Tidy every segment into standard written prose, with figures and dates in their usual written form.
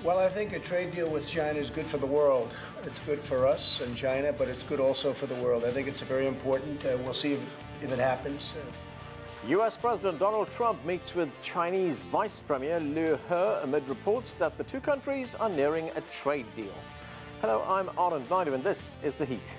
Well, I think a trade deal with China is good for the world. It's good for us and China, but it's good also for the world. I think it's very important. We'll see if it happens. U.S. President Donald Trump meets with Chinese Vice Premier Liu He amid reports that the two countries are nearing a trade deal. Hello, I'm Anand Naidu, and this is The Heat.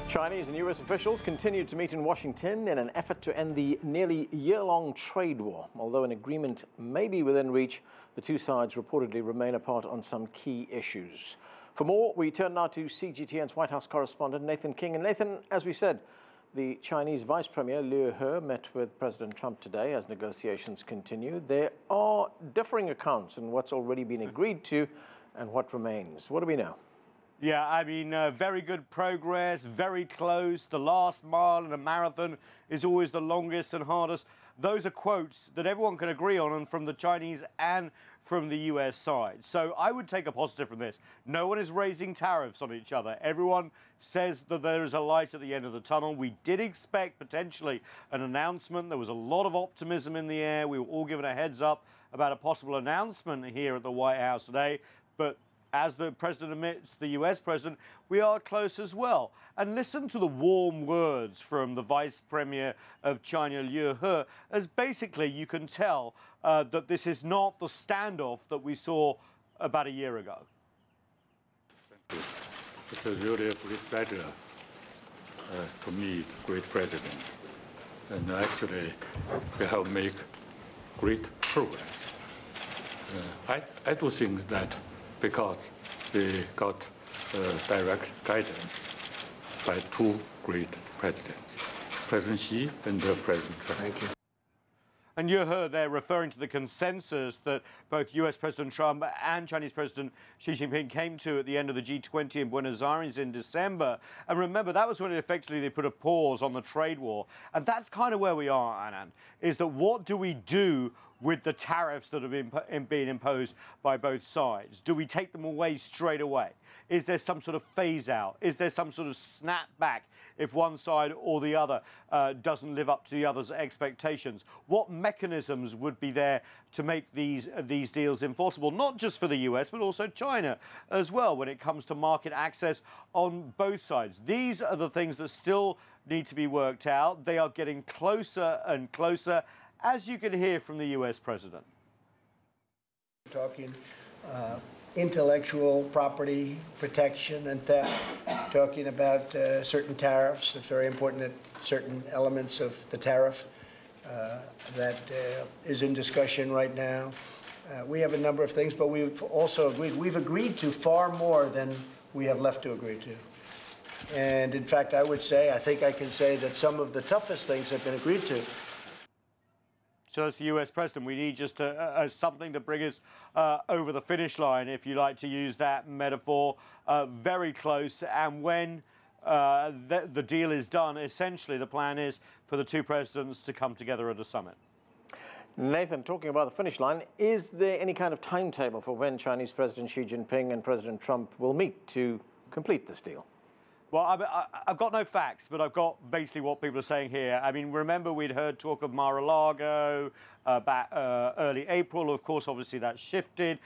Chinese and U.S. officials continued to meet in Washington in an effort to end the nearly year-long trade war. Although an agreement may be within reach, the two sides reportedly remain apart on some key issues. For more, we turn now to CGTN's White House correspondent Nathan King. And Nathan, as we said, the Chinese Vice Premier Liu He met with President Trump today as negotiations continue. There are differing accounts on what's already been agreed to and what remains. What do we know? Yeah, I mean, very good progress, very close. The last mile in a marathon is always the longest and hardest. Those are quotes that everyone can agree on, and from the Chinese and from the US side. So I would take a positive from this. No one is raising tariffs on each other. Everyone says that there is a light at the end of the tunnel. We did expect potentially an announcement. There was a lot of optimism in the air. We were all given a heads up about a possible announcement here at the White House today. But as the president admits, the US president, we are close as well. And listen to the warm words from the Vice Premier of China, Liu He, as basically you can tell that this is not the standoff that we saw about a year ago. It's really a great pleasure to meet great president. And actually, we have made great progress. I do think that because we got direct guidance by two great presidents, President Xi and President Trump. Thank you. And you heard there referring to the consensus that both US President Trump and Chinese President Xi Jinping came to at the end of the G20 in Buenos Aires in December. And remember, that was when effectively they put a pause on the trade war. And that's kind of where we are, Anand, is that what do we do with the tariffs that have been imposed by both sides? Do we take them away straight away? Is there some sort of phase out? Is there some sort of snap back if one side or the other doesn't live up to the other's expectations? What mechanisms would be there to make these deals enforceable, not just for the US, but also China as well when it comes to market access on both sides? These are the things that still need to be worked out. They are getting closer and closer, as you can hear from the US president. Talking intellectual property protection and theft, talking about certain tariffs. It's very important that certain elements of the tariff that is in discussion right now. We have a number of things, but we've also agreed to far more than we have left to agree to. And in fact, I think I can say that some of the toughest things have been agreed to. So as the US president, we need just something to bring us over the finish line, if you like to use that metaphor, very close. And when the deal is done, essentially the plan is for the two presidents to come together at a summit. Nathan, talking about the finish line, is there any kind of timetable for when Chinese President Xi Jinping and President Trump will meet to complete this deal? Well, I've got no facts, but I've got basically what people are saying here. I mean, remember we'd heard talk of Mar-a-Lago back early April. Of course, obviously that shifted.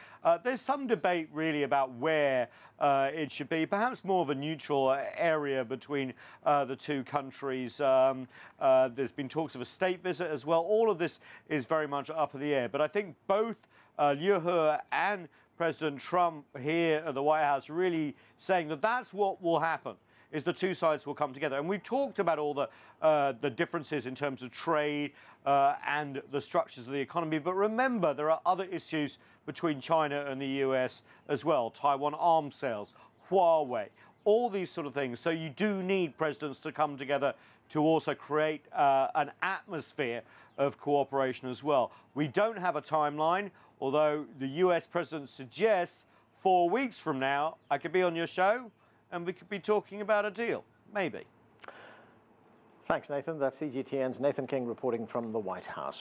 There's some debate really about where it should be, perhaps more of a neutral area between the two countries. There's been talks of a state visit as well. All of this is very much up in the air. But I think both Liu He and President Trump here at the White House really saying that that's what will happen, is the two sides will come together. And we've talked about all the differences in terms of trade and the structures of the economy. But remember, there are other issues between China and the US as well. Taiwan arms sales, Huawei, all these sort of things. So you do need presidents to come together to also create an atmosphere of cooperation as well. We don't have a timeline, although the US president suggests 4 weeks from now, I could be on your show and we could be talking about a deal, maybe. Thanks, Nathan. That's CGTN's Nathan King reporting from the White House.